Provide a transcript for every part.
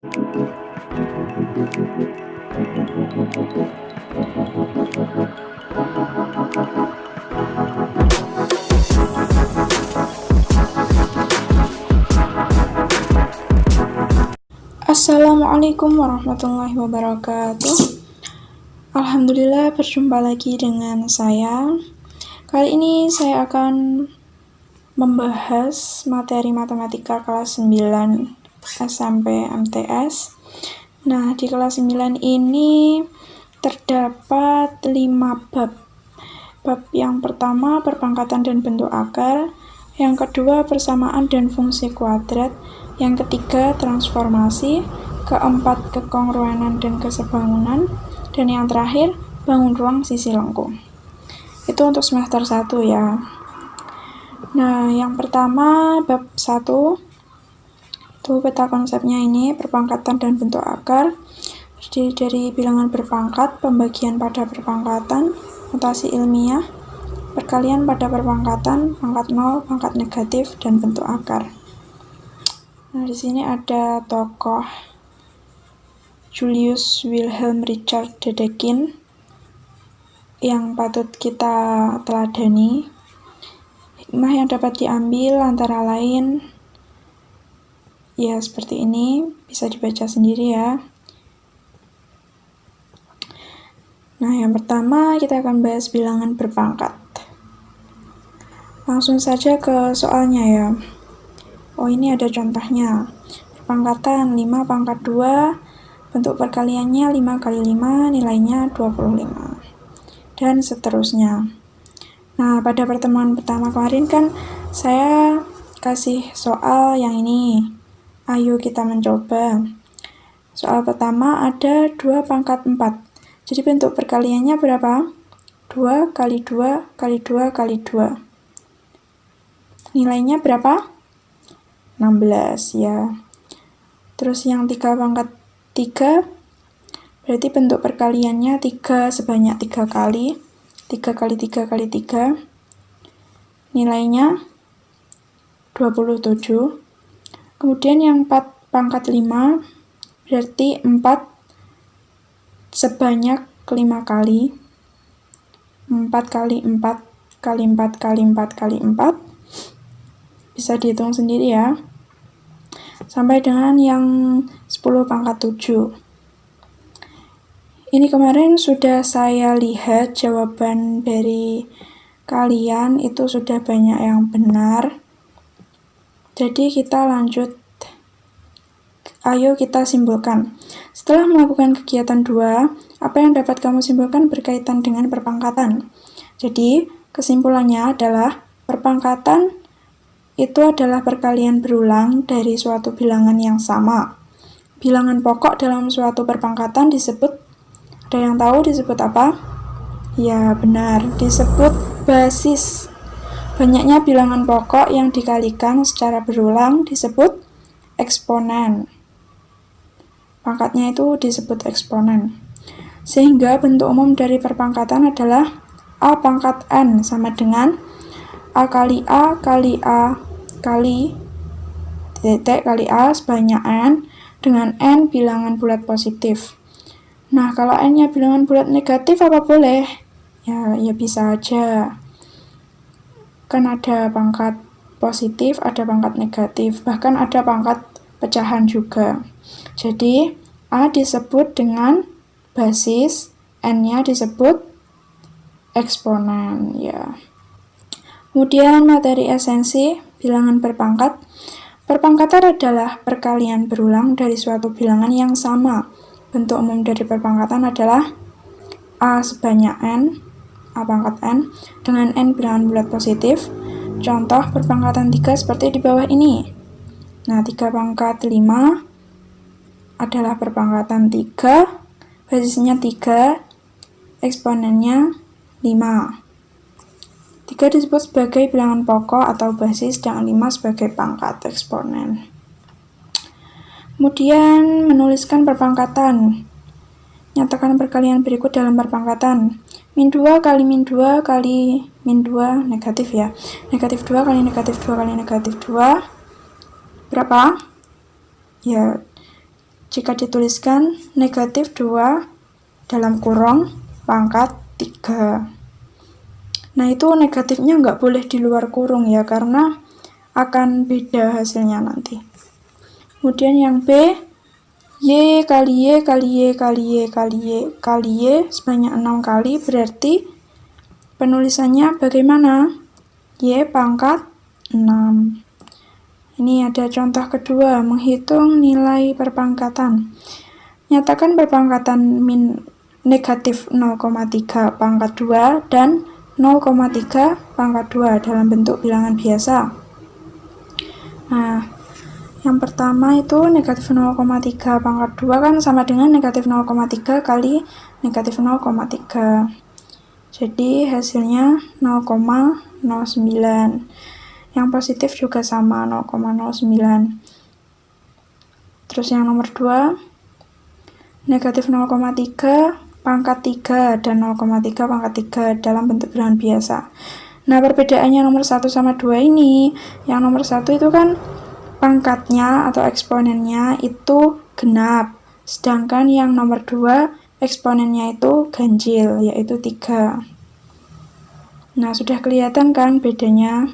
Assalamualaikum warahmatullahi wabarakatuh. Alhamdulillah, berjumpa lagi dengan saya. Kali ini saya akan membahas materi matematika kelas 9 SMP MTS. Nah, di kelas 9 ini terdapat 5 bab. Bab yang pertama, perpangkatan dan bentuk akar. Yang kedua, persamaan dan fungsi kuadrat. Yang ketiga, transformasi. Keempat, kekongruenan dan kesebangunan. Dan yang terakhir, bangun ruang sisi lengkung. Itu untuk semester 1 ya. Nah, yang pertama, bab 1. Itu peta konsepnya ini, perpangkatan dan bentuk akar. Terdiri dari bilangan berpangkat, pembagian pada perpangkatan, notasi ilmiah, perkalian pada perpangkatan, pangkat 0, pangkat negatif, dan bentuk akar. Nah, di sini ada tokoh Julius Wilhelm Richard Dedekind yang patut kita teladani. Hikmah yang dapat diambil antara lain ya seperti ini, bisa dibaca sendiri ya. Nah, yang pertama kita akan bahas bilangan berpangkat. Langsung saja ke soalnya ya. Oh, ini ada contohnya. Perpangkatan 5 pangkat 2, bentuk perkaliannya 5 kali 5, nilainya 25. Dan seterusnya. Nah, pada pertemuan pertama kemarin kan saya kasih soal yang ini. Ayo kita mencoba. Soal pertama ada 2 pangkat 4. Jadi bentuk perkaliannya berapa? 2 kali 2 kali 2 kali 2. Nilainya berapa? 16 ya. Terus yang 3 pangkat 3, berarti bentuk perkaliannya 3 sebanyak 3 kali. 3 kali 3 kali 3. Nilainya 27. Kemudian yang 4 pangkat 5, berarti 4 sebanyak 5 kali. 4 kali 4 kali 4 kali 4 kali 4. Bisa dihitung sendiri ya. Sampai dengan yang 10 pangkat 7. Ini kemarin sudah saya lihat jawaban dari kalian itu sudah banyak yang benar. Jadi kita lanjut. Ayo kita simpulkan. Setelah melakukan kegiatan 2, apa yang dapat kamu simpulkan berkaitan dengan perpangkatan? Jadi, kesimpulannya adalah perpangkatan itu adalah perkalian berulang dari suatu bilangan yang sama. Bilangan pokok dalam suatu perpangkatan disebut, ada yang tahu disebut apa? Ya, benar, disebut basis. Banyaknya bilangan pokok yang dikalikan secara berulang disebut eksponen. Pangkatnya itu disebut eksponen. Sehingga bentuk umum dari perpangkatan adalah A pangkat N sama dengan A kali A kali A kali titik kali A sebanyak N dengan N bilangan bulat positif. Nah, kalau N-nya bilangan bulat negatif apa boleh? Ya bisa aja. Kan ada pangkat positif, ada pangkat negatif, bahkan ada pangkat pecahan juga. Jadi, A disebut dengan basis, N-nya disebut eksponen ya. Kemudian materi esensi bilangan berpangkat. Perpangkatan adalah perkalian berulang dari suatu bilangan yang sama. Bentuk umum dari perpangkatan adalah A sebanyak N, A pangkat N, dengan N bilangan bulat positif. Contoh perpangkatan 3 seperti di bawah ini. Nah, 3 pangkat 5 adalah perpangkatan 3, basisnya 3, eksponennya 5. 3 disebut sebagai bilangan pokok atau basis, dan 5 sebagai pangkat eksponen. Kemudian menuliskan perpangkatan. Nyatakan perkalian berikut dalam perpangkatan. Min 2 kali min 2 kali min 2 negatif ya. Negatif 2 kali negatif 2 kali negatif 2. Berapa? Ya, jika dituliskan negatif 2 dalam kurung pangkat 3. Nah, itu negatifnya nggak boleh di luar kurung ya, karena akan beda hasilnya nanti. Kemudian yang B, Y kali Y kali Y kali Y kali Y kali Y sebanyak 6 kali, berarti penulisannya bagaimana? Y pangkat 6. Ini ada contoh kedua, menghitung nilai perpangkatan. Nyatakan perpangkatan negatif 0,3 pangkat 2 dan 0,3 pangkat 2 dalam bentuk bilangan biasa. Nah, yang pertama itu negatif 0,3 pangkat 2 kan sama dengan negatif 0,3 kali negatif 0,3. Jadi hasilnya 0,09. Yang positif juga sama 0,09. Terus yang nomor 2, negatif 0,3 pangkat 3 dan 0,3 pangkat 3 dalam bentuk bilangan biasa. Nah, perbedaannya nomor 1 sama 2 ini, yang nomor 1 itu kan pangkatnya atau eksponennya itu genap, sedangkan yang nomor 2 eksponennya itu ganjil, yaitu 3. Nah, sudah kelihatan kan bedanya?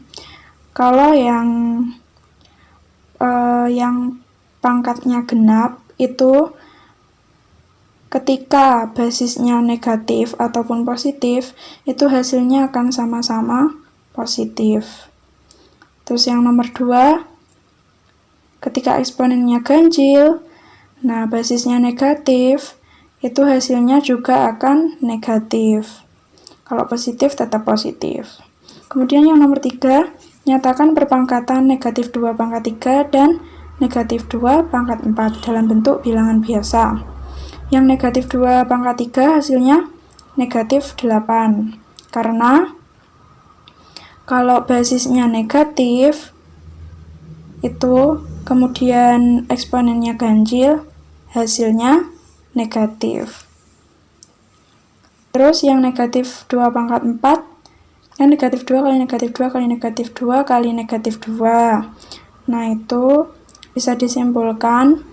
Kalau yang pangkatnya genap itu ketika basisnya negatif ataupun positif, itu hasilnya akan sama-sama positif. Terus yang nomor 2, ketika eksponennya ganjil, nah basisnya negatif, itu hasilnya juga akan negatif. Kalau positif tetap positif. Kemudian yang nomor 3, nyatakan perpangkatan negatif 2 pangkat 3 dan negatif 2 pangkat 4 dalam bentuk bilangan biasa. Yang negatif 2 pangkat 3 hasilnya negatif 8. Karena kalau basisnya negatif, itu kemudian eksponennya ganjil, hasilnya negatif. Terus yang negatif 2 pangkat 4, yang negatif 2 kali negatif 2 kali negatif 2 kali negatif 2. Nah, itu bisa disimpulkan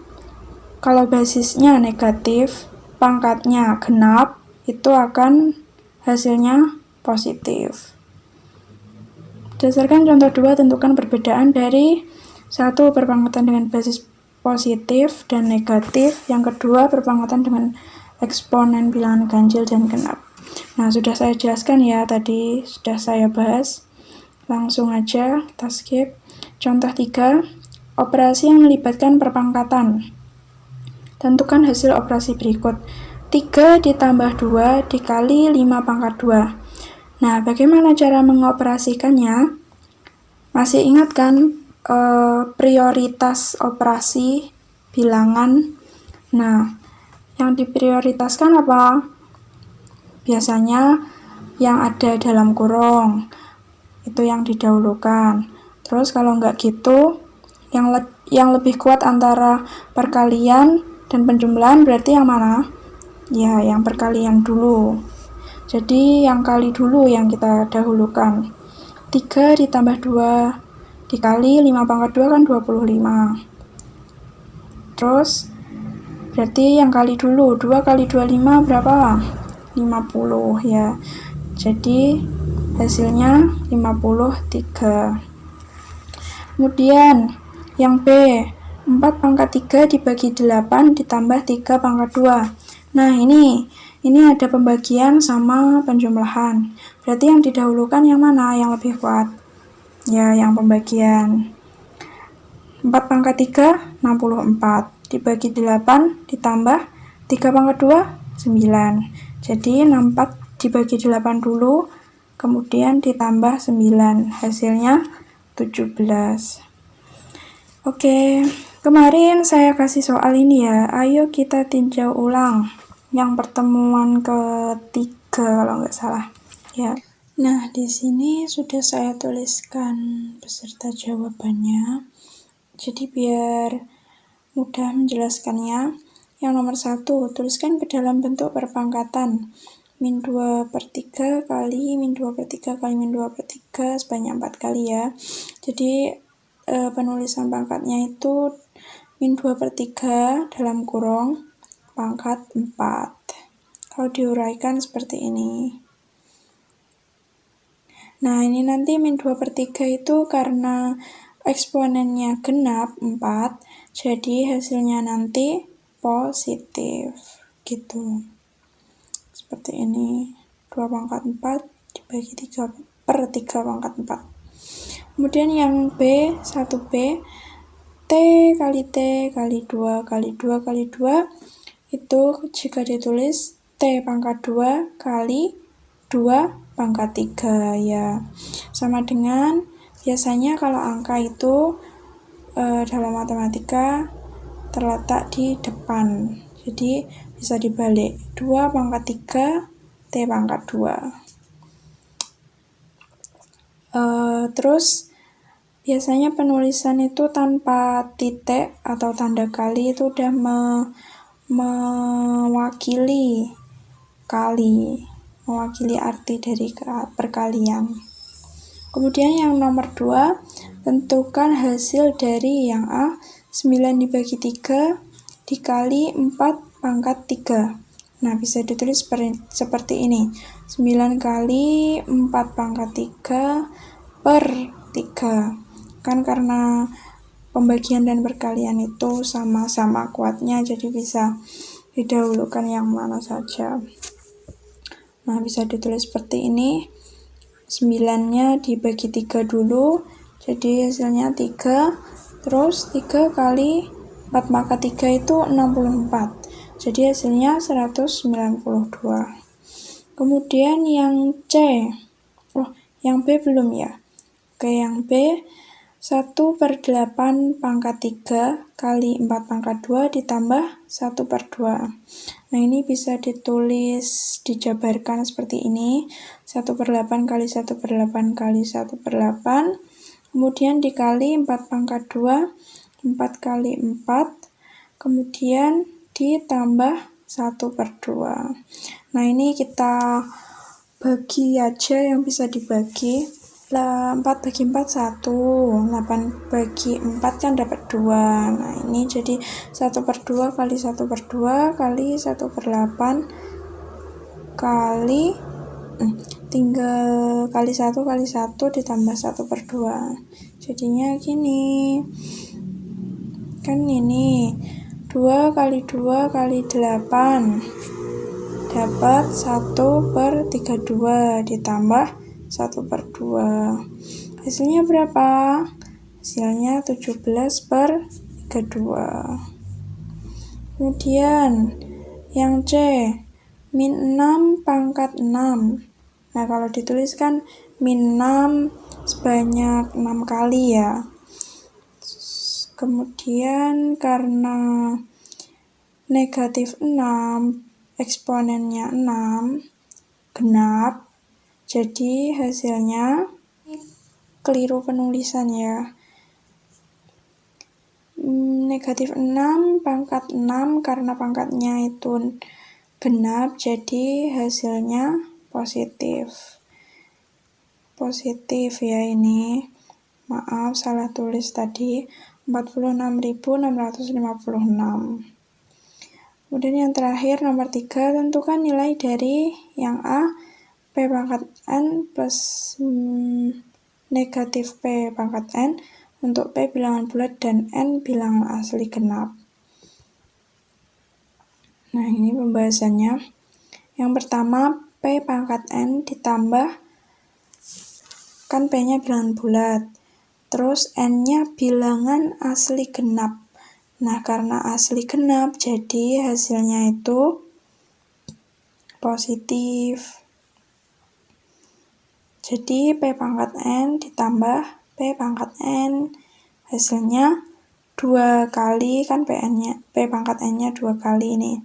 kalau basisnya negatif, pangkatnya genap, itu akan hasilnya positif. Berdasarkan contoh 2, tentukan perbedaan dari 1. Perpangkatan dengan basis positif dan negatif. Yang kedua, perpangkatan dengan eksponen bilangan ganjil dan genap. Nah, sudah saya jelaskan ya, tadi sudah saya bahas. Langsung aja kita skip. Contoh 3, operasi yang melibatkan perpangkatan. Tentukan hasil operasi berikut. 3 ditambah 2 dikali 5 pangkat 2. Nah, bagaimana cara mengoperasikannya? Masih ingat kan prioritas operasi bilangan? Nah, yang diprioritaskan apa? Biasanya yang ada dalam kurung, itu yang didahulukan. Terus kalau nggak gitu, yang lebih kuat antara perkalian dan penjumlahan berarti yang mana? Ya, yang perkalian dulu. Jadi yang kali dulu yang kita dahulukan. 3 ditambah 2 dikali 5 pangkat 2 kan 25. Terus berarti yang kali dulu, 2 kali 25 berapa? 50 ya. Jadi hasilnya 53. Kemudian yang B, 4 pangkat 3 dibagi 8 ditambah 3 pangkat 2. Nah, ini ada pembagian sama penjumlahan. Berarti yang didahulukan yang mana? Yang lebih kuat? Ya, yang pembagian. 4 pangkat 3, 64. Dibagi 8 ditambah 3 pangkat 2, 9. Jadi 64 dibagi 8 dulu, kemudian ditambah 9. Hasilnya 17. Oke, kemarin saya kasih soal ini ya. Ayo kita tinjau ulang yang pertemuan ketiga kalau nggak salah. Ya. Nah, di sini sudah saya tuliskan beserta jawabannya. Jadi biar mudah menjelaskannya. Yang nomor 1, tuliskan ke dalam bentuk perpangkatan. Min 2 per 3 kali min 2 per 3 kali min 2 per 3 sebanyak 4 kali ya. Jadi penulisan pangkatnya itu min 2/3 dalam kurung pangkat 4. Kalau diuraikan seperti ini. Nah, ini nanti min 2/3 itu karena eksponennya genap 4, jadi hasilnya nanti positif. Gitu. Seperti ini. 2/4 dibagi 3/3 pangkat 4. Kemudian yang B, 1B, T kali T kali 2 kali 2 kali 2, itu jika ditulis T pangkat 2 kali 2 pangkat 3 ya. Sama dengan biasanya kalau angka itu dalam matematika terletak di depan. Jadi bisa dibalik. 2 pangkat 3 T pangkat 2. Terus biasanya penulisan itu tanpa titik atau tanda kali itu udah mewakili arti dari perkalian. Kemudian yang nomor 2, tentukan hasil dari yang A, 9 dibagi 3 dikali 4 pangkat 3. Nah, bisa ditulis seperti ini. 9 kali 4 pangkat 3 per 3. Kan karena pembagian dan perkalian itu sama-sama kuatnya, jadi bisa didahulukan yang mana saja. Nah, bisa ditulis seperti ini. 9-nya dibagi 3 dulu, jadi hasilnya 3. Terus 3 kali 4 pangkat 3 itu 64. Jadi hasilnya 192. Kemudian yang C. Yang B belum ya. Oke, yang B, 1/8 pangkat 3 kali 4 pangkat 2 ditambah 1/2. Nah, ini bisa ditulis, dijabarkan seperti ini. 1/8 kali 1/8 kali 1/8. Kemudian dikali 4 pangkat 2, 4 kali 4. Kemudian ditambah 1/2. Nah, ini kita bagi aja yang bisa dibagi. 4 bagi 4 1, 8 bagi 4 kan dapat 2. Nah, ini jadi 1/2 kali 1/2 kali 1/8 kali tinggal kali 1 kali 1 ditambah 1/2. Jadinya gini. Kan ini 2 kali 2 kali 8 dapat 1/32 ditambah 1/2. Hasilnya berapa? Hasilnya 17/32. Kemudian yang C, min 6 pangkat 6. Nah, kalau dituliskan min 6 sebanyak 6 kali ya. Kemudian karena negatif 6, eksponennya 6, genap, jadi hasilnya keliru penulisan ya. Negatif 6 pangkat 6 karena pangkatnya itu genap, jadi hasilnya positif. Positif ya ini. Maaf, salah tulis tadi. 46.656. Kemudian yang terakhir nomor 3, tentukan nilai dari yang A, P pangkat N plus negatif P pangkat N untuk P bilangan bulat dan N bilangan asli genap. Nah, ini pembahasannya. Yang pertama, P pangkat N ditambah, kan P-nya bilangan bulat. Terus N-nya bilangan asli genap. Nah, karena asli genap, jadi hasilnya itu positif. Jadi P pangkat N ditambah P pangkat N, hasilnya 2 kali, kan P pangkat N-nya 2 kali ini,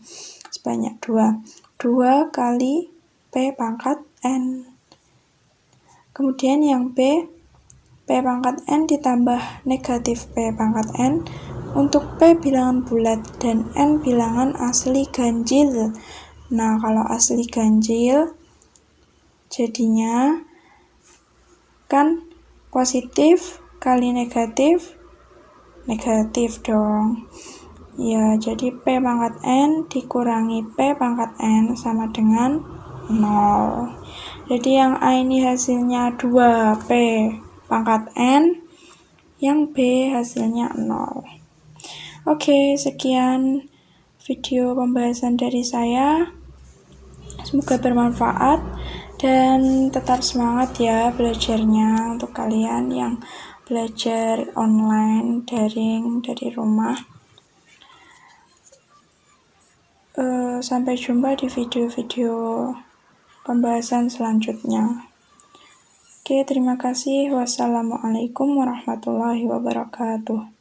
sebanyak 2. 2 kali P pangkat N. Kemudian yang B, P pangkat N ditambah negatif P pangkat N untuk P bilangan bulat dan N bilangan asli ganjil. Nah, kalau asli ganjil jadinya kan positif kali negatif negatif dong. Ya, jadi P pangkat N dikurangi P pangkat N sama dengan 0. Jadi yang A ini hasilnya 2P pangkat N, yang B hasilnya 0. Oke, sekian video pembahasan dari saya. Semoga bermanfaat dan tetap semangat ya belajarnya untuk kalian yang belajar online, daring, dari rumah. Sampai jumpa di video-video pembahasan selanjutnya. Oke, terima kasih. Wassalamualaikum warahmatullahi wabarakatuh.